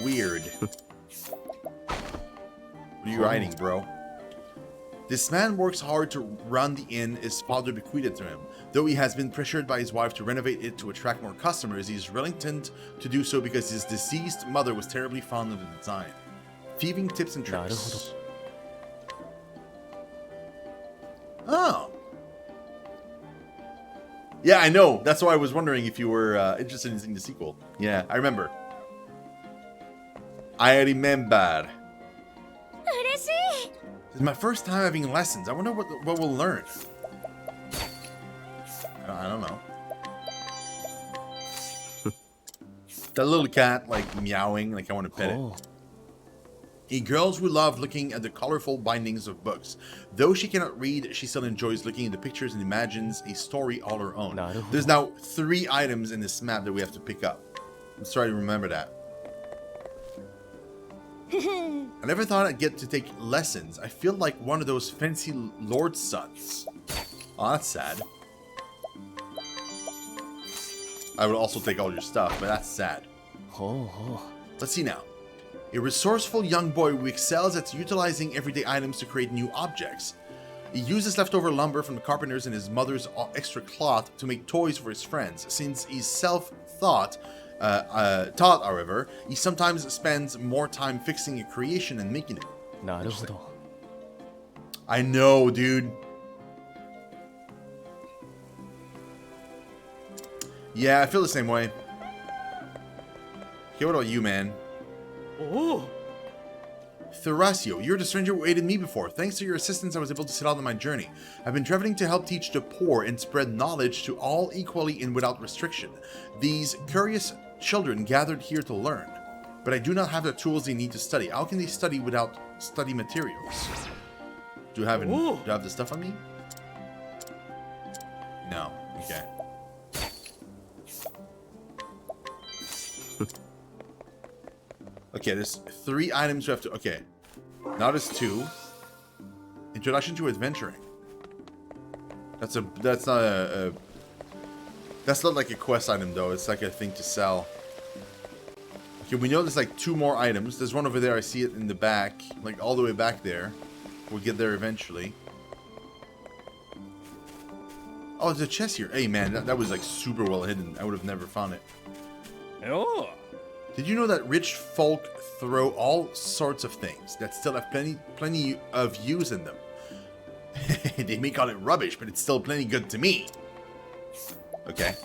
Weird. What are you writing, bro? This man works hard to run the inn his father bequeathed to him. Though he has been pressured by his wife to renovate it to attract more customers, he is reluctant to do so because his deceased mother was terribly fond of the design. Thieving tips and tricks. Oh. Yeah, I know. That's why I was wondering if you were interested in seeing the sequel. Yeah, I remember. I remember. This is my first time having lessons. I wonder what we'll learn. I don't know. That little cat, like, meowing, like I want to pet it. A girl who loves looking at the colorful bindings of books. Though she cannot read, she still enjoys looking at the pictures and imagines a story all her own. There's now 3 items in this map that we have to pick up. Let's try to remember that. I never thought I'd get to take lessons. I feel like one of those fancy lord's sons. Oh, that's sad. I would also take all your stuff, but that's sad. Let's see now. A resourceful young boy who excels at utilizing everyday items to create new objects. He uses leftover lumber from the carpenters and his mother's extra cloth to make toys for his friends. Since he's self-taught, however, he sometimes spends more time fixing a creation than making it. I know, dude. Yeah, I feel the same way. Okay, what about you, man? Oh. Thrasio, you're the stranger who aided me before. Thanks to your assistance, I was able to set out on my journey. I've been traveling to help teach the poor and spread knowledge to all equally and without restriction. These curious children gathered here to learn, but I do not have the tools they need to study. How can they study without study materials? Do you have the stuff on me? No. Okay. Okay, there's 3 items we have to... Okay. Now there's 2. Introduction to adventuring. That's not like a quest item, though. It's like a thing to sell. Okay, we know there's like 2 more items. There's one over there. I see it in the back. Like all the way back there. We'll get there eventually. Oh, there's a chest here. Hey, man, that was like super well hidden. I would have never found it. Oh. Did you know that rich folk throw all sorts of things that still have plenty of use in them? They may call it rubbish, but it's still plenty good to me. Okay.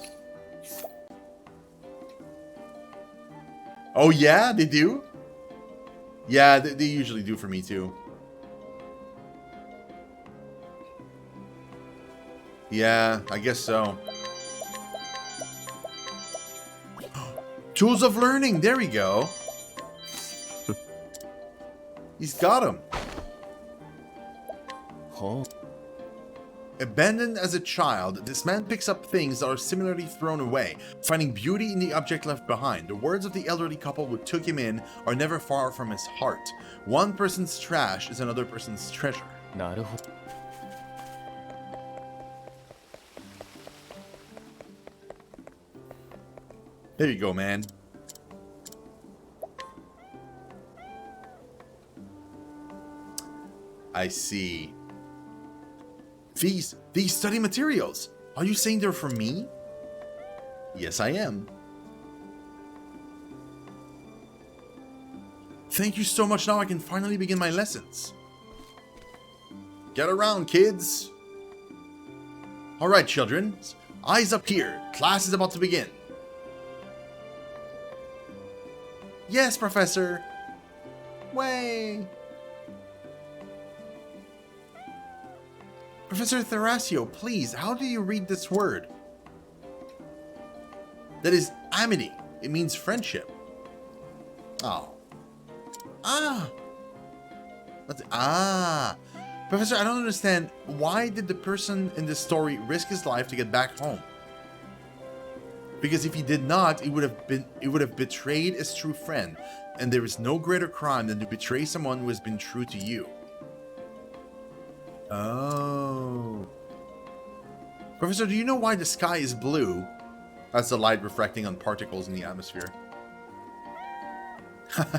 Oh yeah, they do? Yeah, they usually do for me too. Yeah, I guess so. Tools of learning, there we go. He's got him. Oh. Abandoned as a child, this man picks up things that are similarly thrown away, finding beauty in the object left behind. The words of the elderly couple who took him in are never far from his heart. One person's trash is another person's treasure. There you go, man. I see. These study materials. Are you saying they're for me? Yes, I am. Thank you so much. Now I can finally begin my lessons. Get around, kids. All right, children. Eyes up here. Class is about to begin. Yes, Professor. Way. Professor Thrasio, please, how do you read this word? That is amity. It means friendship. Oh. Ah. Professor, I don't understand. Why did the person in this story risk his life to get back home? Because if he did not, he would have betrayed his true friend, and there is no greater crime than to betray someone who has been true to you. Oh. Professor, do you know why the sky is blue? That's the light refracting on particles in the atmosphere.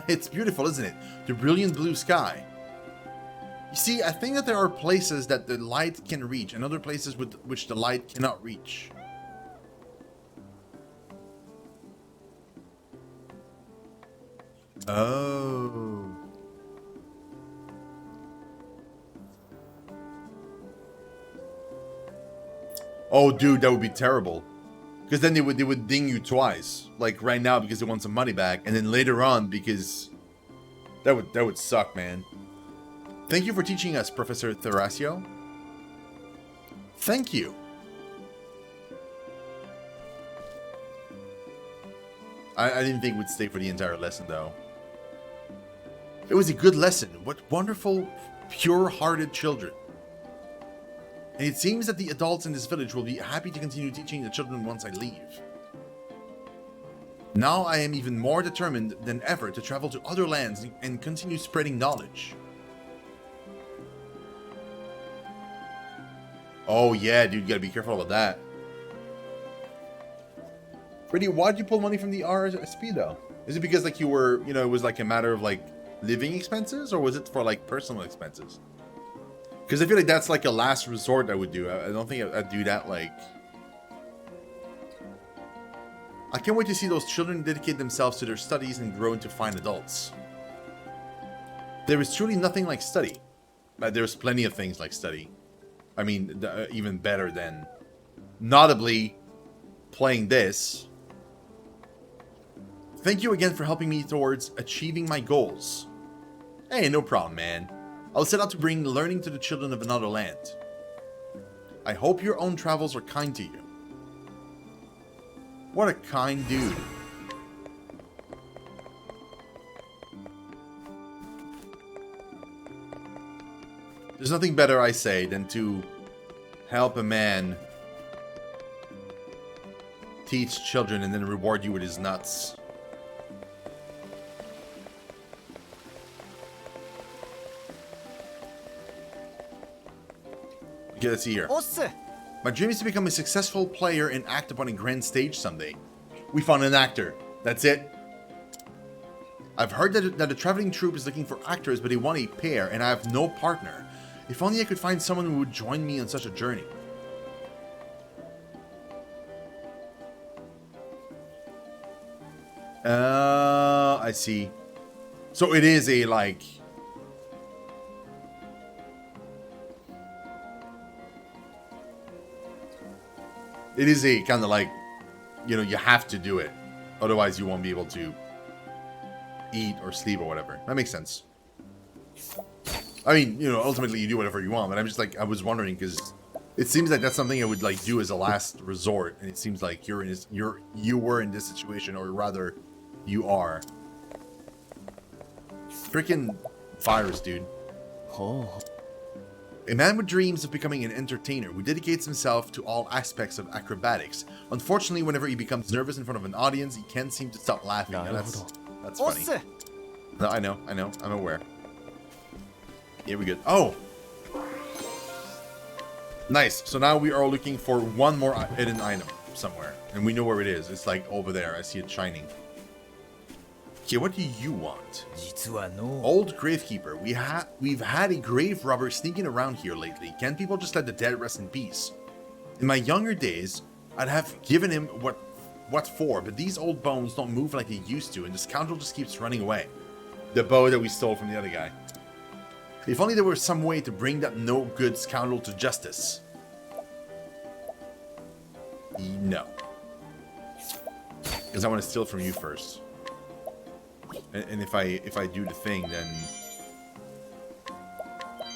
It's beautiful, isn't it? The brilliant blue sky. You see, I think that there are places that the light can reach and other places with which the light cannot reach. Oh. Oh, dude, that would be terrible. Because then they would ding you twice. Like right now because they want some money back, and then later on because that would suck, man. Thank you for teaching us, Professor Therasio. Thank you. I didn't think we'd stay for the entire lesson, though. It was a good lesson. What wonderful, pure-hearted children. And it seems that the adults in this village will be happy to continue teaching the children once I leave. Now I am even more determined than ever to travel to other lands and continue spreading knowledge. Oh yeah, dude, you gotta be careful about that. Freddy, why'd you pull money from the RSP though? Is it because like you were, you know, it was like a matter of like living expenses, or was it for like personal expenses? Because I feel like that's like a last resort I would do. I don't think I'd do that like... I can't wait to see those children dedicate themselves to their studies and grow into fine adults. There is truly nothing like study. There's plenty of things like study. I mean, even better than... Notably, playing this. Thank you again for helping me towards achieving my goals. Hey, no problem, man. I'll set out to bring learning to the children of another land. I hope your own travels are kind to you. What a kind dude. There's nothing better, I say, than to help a man teach children and then reward you with his nuts. Okay, let's see here. My dream is to become a successful player and act upon a grand stage someday. We found an actor. That's it. I've heard that a traveling troupe is looking for actors, but they want a pair, and I have no partner. If only I could find someone who would join me on such a journey. I see. So it is a, like... It is a kind of like, you know, you have to do it. Otherwise, you won't be able to eat or sleep or whatever. That makes sense. I mean, you know, ultimately you do whatever you want. But I'm just like, I was wondering because it seems like that's something I would like do as a last resort. And it seems like you were in this situation, or rather, you are. Freaking virus, dude. Oh. A man with dreams of becoming an entertainer who dedicates himself to all aspects of acrobatics. Unfortunately, whenever he becomes nervous in front of an audience, he can't seem to stop laughing. Now, that's funny. No, I know, I'm aware. Here we go. Oh! Nice. So now we are looking for one more hidden item somewhere. And we know where it is. It's like over there. I see it shining. Okay, what do you want? Old gravekeeper. We've had a grave robber sneaking around here lately. Can't people just let the dead rest in peace? In my younger days, I'd have given him what for, but these old bones don't move like they used to, and the scoundrel just keeps running away. The bow that we stole from the other guy. If only there were some way to bring that no-good scoundrel to justice. No. Because I want to steal from you first. And if I do the thing, then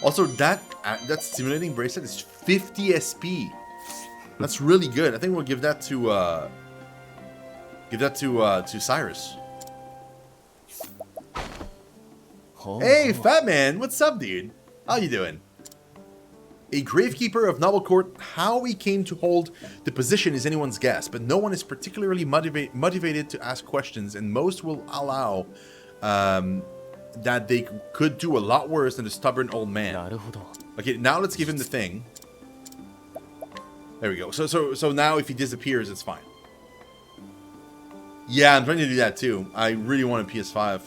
also that stimulating bracelet is 50 SP. That's really good. I think we'll give that to Cyrus. Oh. Hey, Fat Man, what's up, dude? How you doing? A gravekeeper of Noble Court. How he came to hold the position is anyone's guess, but no one is particularly motivated to ask questions, and most will allow that they could do a lot worse than a stubborn old man. Okay, now let's give him the thing. There we go. So now if he disappears, it's fine. Yeah, I'm trying to do that too. I really want a PS5.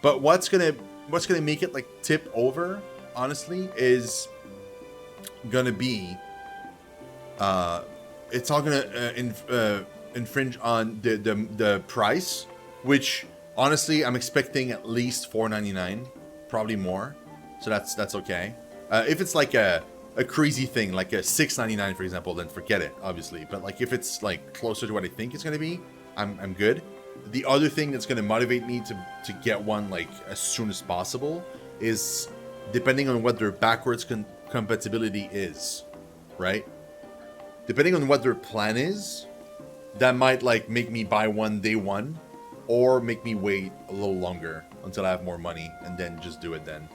But what's gonna make it like tip over, honestly, is gonna be it's all gonna infringe on the price, which honestly I'm expecting at least $4.99, probably more. So that's okay. If it's like a crazy thing, like a $6.99 for example, then forget it, obviously. But like if it's like closer to what I think it's gonna be, I'm good. The other thing that's gonna motivate me to get one like as soon as possible is depending on what their backwards compatibility is, right? Depending on what their plan is, that might like make me buy one day one, or make me wait a little longer until I have more money and then just do it then.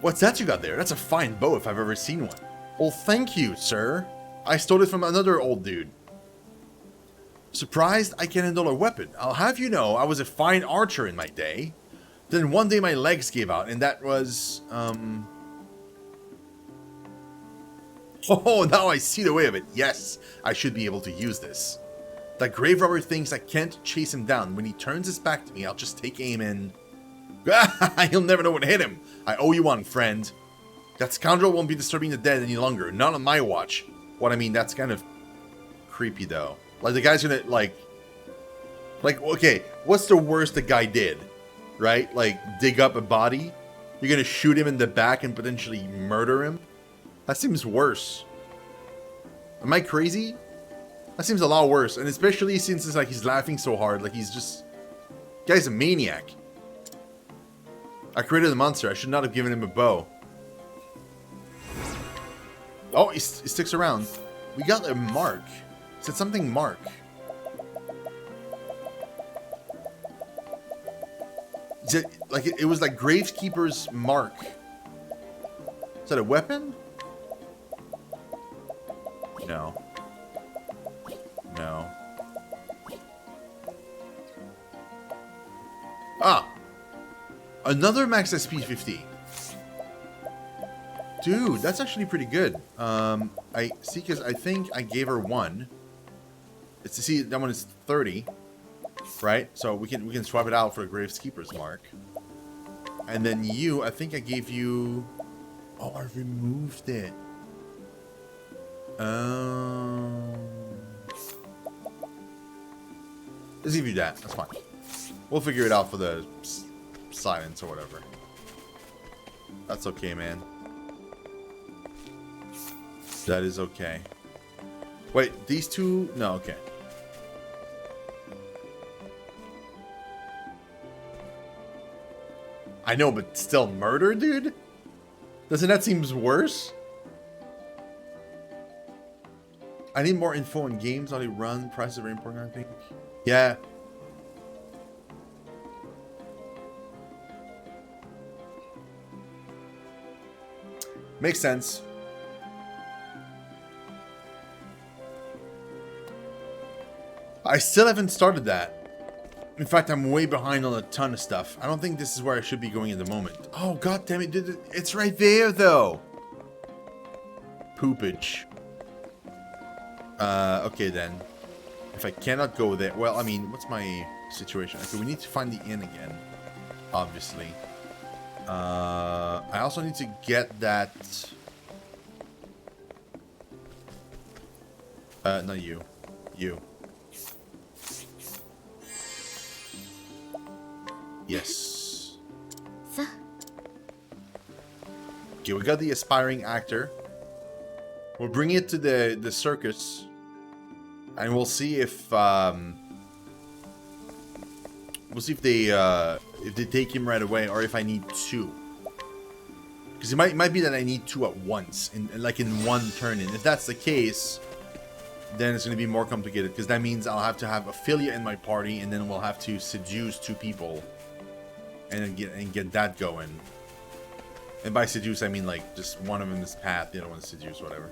What's that you got there? That's a fine bow if I've ever seen one. Well, thank you, sir. I stole it from another old dude. Surprised I can handle a weapon. I'll have you know, I was a fine archer in my day. Then one day my legs gave out, and that was, Oh, now I see the way of it. Yes, I should be able to use this. That grave robber thinks I can't chase him down. When he turns his back to me, I'll just take aim and... He'll never know what hit him. I owe you one, friend. That scoundrel won't be disturbing the dead any longer. Not on my watch. What I mean, that's kind of creepy, though. Like, the guy's gonna, like, okay, what's the worst the guy did? Right? Like, dig up a body? You're gonna shoot him in the back and potentially murder him? That seems worse. Am I crazy? That seems a lot worse. And especially since it's like he's laughing so hard. Like he's just... Guy's a maniac. I created a monster. I should not have given him a bow. Oh, he sticks around. We got a mark. It said something mark. Is it, like, it was like Gravekeeper's mark. Is that a weapon? No. No. Ah! Another max SP 50. Dude, that's actually pretty good. I see, because I think I gave her one. It's to see that one is 30, right? So we can swap it out for a Gravekeeper's mark. And then you, I think I gave you... Oh, I removed it. Let's give you that. That's fine. We'll figure it out for the silence or whatever. That's okay, man. That is okay. Wait, these two? No, okay. I know, but still murder, dude? Doesn't that seem worse? I need more info on games, how they run, prices are very important, I think. Yeah. Makes sense. I still haven't started that. In fact, I'm way behind on a ton of stuff. I don't think this is where I should be going at the moment. Oh, god damn it. It's right there, though. Poopage. Okay, then. If I cannot go there... Well, I mean, what's my situation? Okay, we need to find the inn again. Obviously. I also need to get that... not you. You. Yes. Okay, we got the aspiring actor. We'll bring it to the circus, and we'll see if they take him right away, or if I need two. Because it might be that I need two at once, in one turn. And if that's the case, then it's going to be more complicated, because that means I'll have to have Ophelia in my party, and then we'll have to seduce two people. And get that going. And by seduce, I mean like just one of them is path, the other one is seduce, whatever.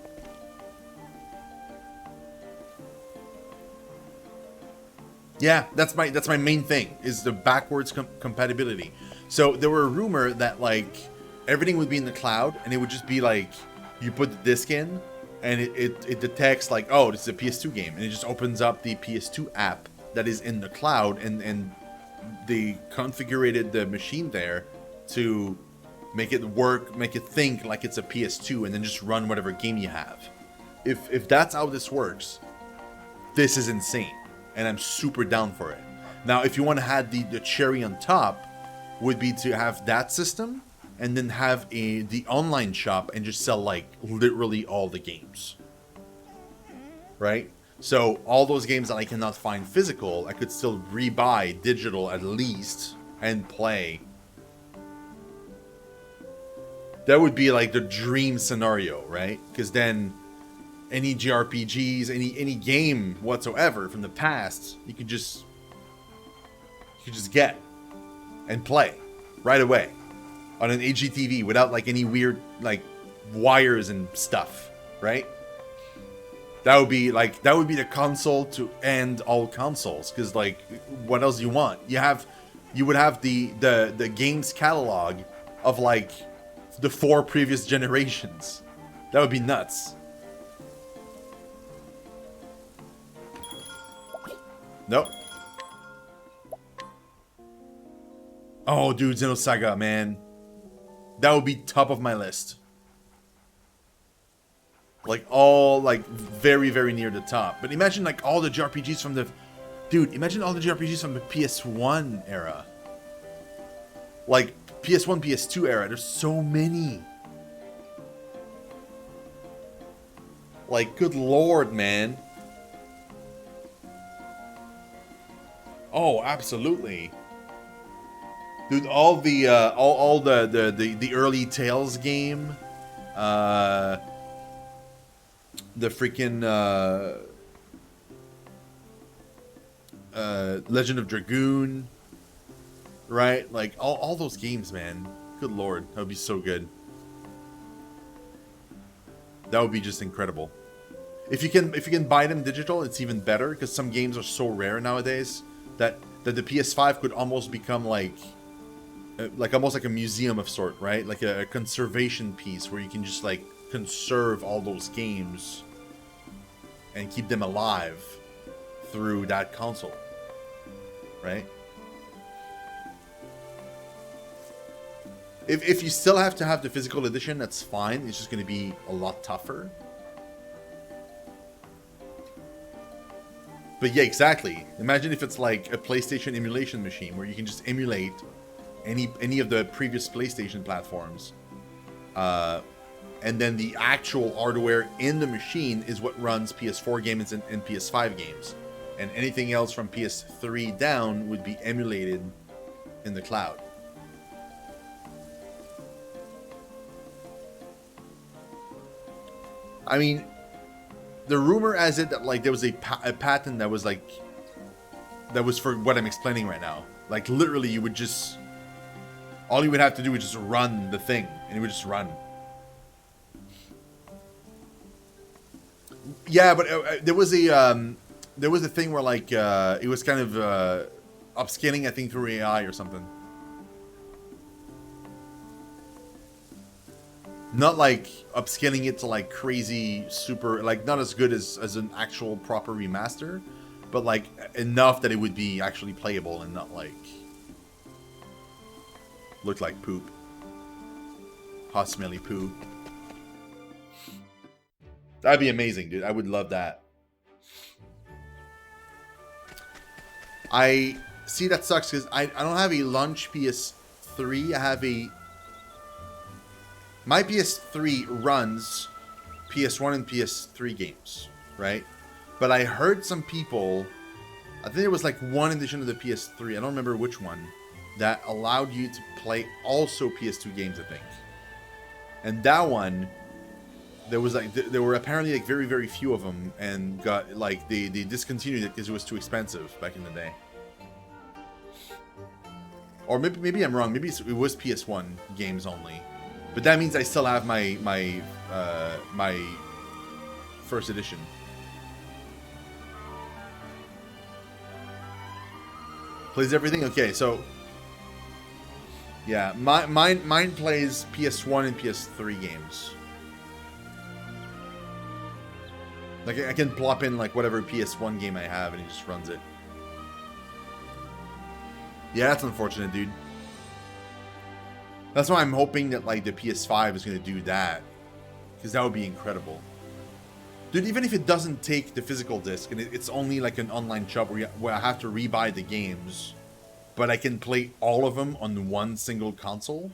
Yeah, that's my main thing, is the backwards compatibility. So there were a rumor that like everything would be in the cloud, and it would just be like you put the disc in, and it detects like, oh, this is a PS2 game, and it just opens up the PS2 app that is in the cloud, and they configured the machine there to make it work, make it think like it's a PS2, and then just run whatever game you have. If that's how this works, this is insane, and I'm super down for it. Now, if you want to add the cherry on top, would be to have that system, and then have the online shop and just sell like literally all the games, right? So all those games that I cannot find physical, I could still rebuy digital at least and play. That would be like the dream scenario, right? Because then any JRPGs, any game whatsoever from the past, you could just get and play right away on an HDTV without like any weird like wires and stuff, right? That would be the console to end all consoles, because like what else do you want? You would have the games catalog of like the 4 previous generations. That would be nuts. Nope. Oh, dude, Xenosaga, man. That would be top of my list. Like, all, like, very, very near the top. But imagine, like, all the JRPGs from the... Dude, imagine all the JRPGs from the PS1 era. Like, PS1, PS2 era. There's so many. Like, good lord, man. Oh, absolutely. Dude, all the all the early Tales game, the freaking Legend of Dragoon, right? Like all those games, man. Good lord, that would be so good. That would be just incredible. If you can buy them digital, it's even better, because some games are so rare nowadays that the PS5 could almost become like almost like a museum of sort, right? Like a conservation piece where you can just like conserve all those games and keep them alive through that console, right? If you still have to have the physical edition, that's fine. It's just going to be a lot tougher. But yeah, exactly. Imagine if it's like a PlayStation emulation machine where you can just emulate any of the previous PlayStation platforms, and then the actual hardware in the machine is what runs PS4 games and PS5 games, and anything else from PS3 down would be emulated in the cloud. I mean, the rumor has it that like there was a patent that was like for what I'm explaining right now. Like literally, you would just all you would have to do is just run the thing, and it would just run. Yeah, but there was a thing where like it was kind of upscaling, I think, through AI or something. Not like upscaling it to like crazy super, like not as good as an actual proper remaster, but like enough that it would be actually playable and not like look like poop. Hot smelly poo. That'd be amazing, dude. I would love that. I see, that sucks because I don't have a launch PS3. I have my PS3 runs PS1 and PS3 games, right? But I heard some people, I think there was like one edition of the PS3, I don't remember which one, that allowed you to play also PS2 games, I think. And that one, there was like, there were apparently like very, very few of them, and got like, they discontinued it because it was too expensive back in the day. Or maybe I'm wrong, maybe it was PS1 games only. But that means I still have my first edition. Plays everything? Okay, so yeah, mine plays PS1 and PS3 games. Like I can plop in like whatever PS1 game I have and it just runs it. Yeah, that's unfortunate, dude. That's why I'm hoping that like the PS5 is going to do that, because that would be incredible. Dude, even if it doesn't take the physical disc and it's only like an online shop where I have to rebuy the games, but I can play all of them on one single console.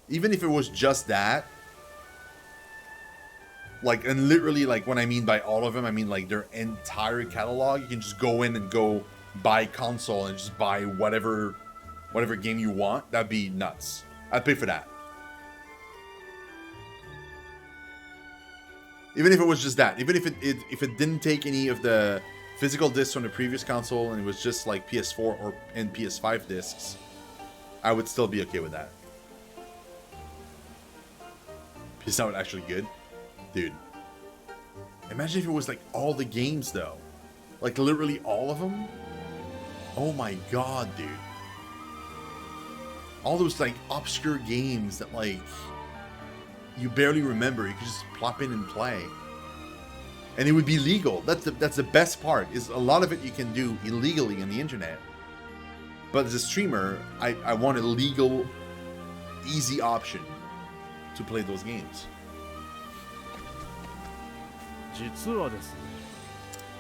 Even if it was just that, like, and literally, like, when I mean by all of them, I mean like their entire catalog. You can just go in and go buy console and just buy whatever game you want. That'd be nuts. I'd pay for that. Even if it was just that, even if it didn't take any of the physical discs from the previous console and it was just like PS4 and PS5 discs, I would still be okay with that. Is that actually good? Dude. Imagine if it was like all the games though. Like literally all of them. Oh my god, dude. All those like obscure games that like you barely remember, you could just plop in and play. And it would be legal. That's the best part, is a lot of it you can do illegally on the internet. But as a streamer, I want a legal, easy option to play those games.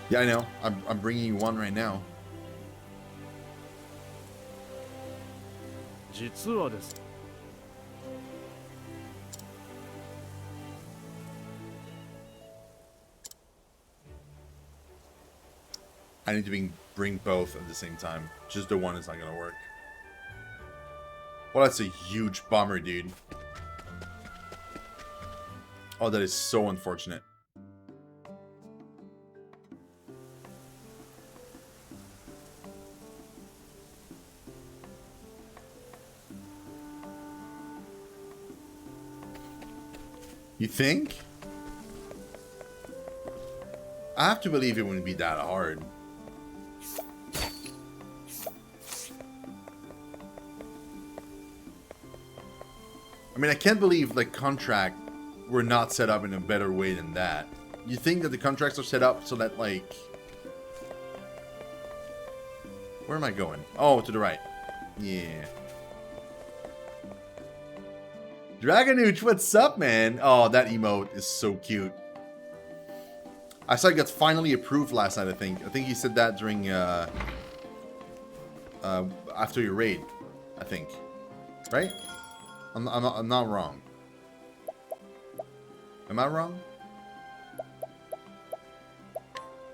Yeah, I know. I'm bringing you one right now. I need to bring both at the same time. Just the one is not gonna work. Well, that's a huge bummer, dude. Oh, that is so unfortunate. You think? I have to believe it wouldn't be that hard. I mean, I can't believe the contract were not set up in a better way than that. You think that the contracts are set up so that, like... Where am I going? Oh, to the right. Yeah. Dragonooch, what's up, man? Oh, that emote is so cute. I saw it got finally approved last night, I think. I think you said that during, after your raid, I think. Right? I'm not wrong. Am I wrong?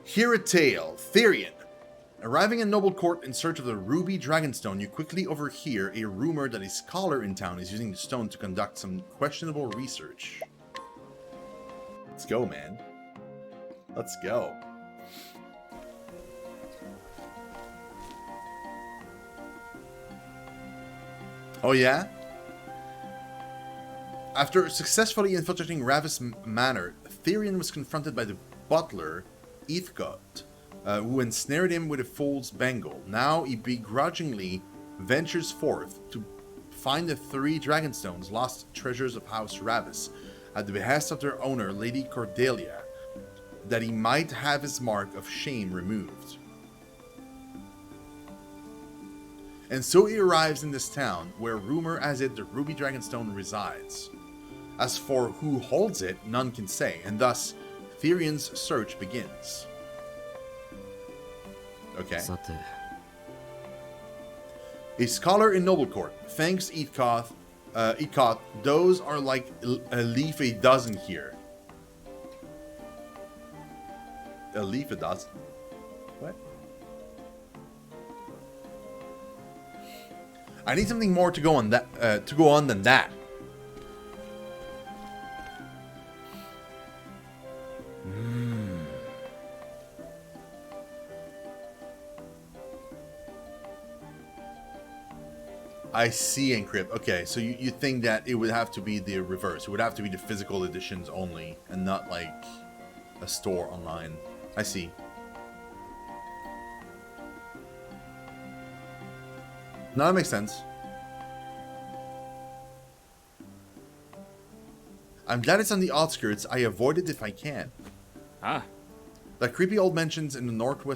Hear a tale. Therian. Arriving in Noble Court in search of the Ruby Dragonstone, you quickly overhear a rumor that a scholar in town is using the stone to conduct some questionable research. Let's go, man. Let's go. Oh, yeah? After successfully infiltrating Ravis Manor, Therian was confronted by the butler, Ithcot, who ensnared him with a fool's bangle. Now he begrudgingly ventures forth to find the 3 Dragonstones, lost treasures of House Ravis, at the behest of their owner, Lady Cordelia, that he might have his mark of shame removed. And so he arrives in this town, where rumor has it the Ruby Dragonstone resides. As for who holds it, none can say, and thus Therian's search begins. Okay. A scholar in Noble Court. Thanks, Ithcot. Those are like a leaf a dozen here. A leaf a dozen? What? I need something more to go on that. Than that. I see, Encrypt. Okay, so you think that it would have to be the reverse. It would have to be the physical editions only, and not like a store online. I see. No, that makes sense. I'm glad it's on the outskirts. I avoid it if I can. Ah. The creepy old mansions in the northwest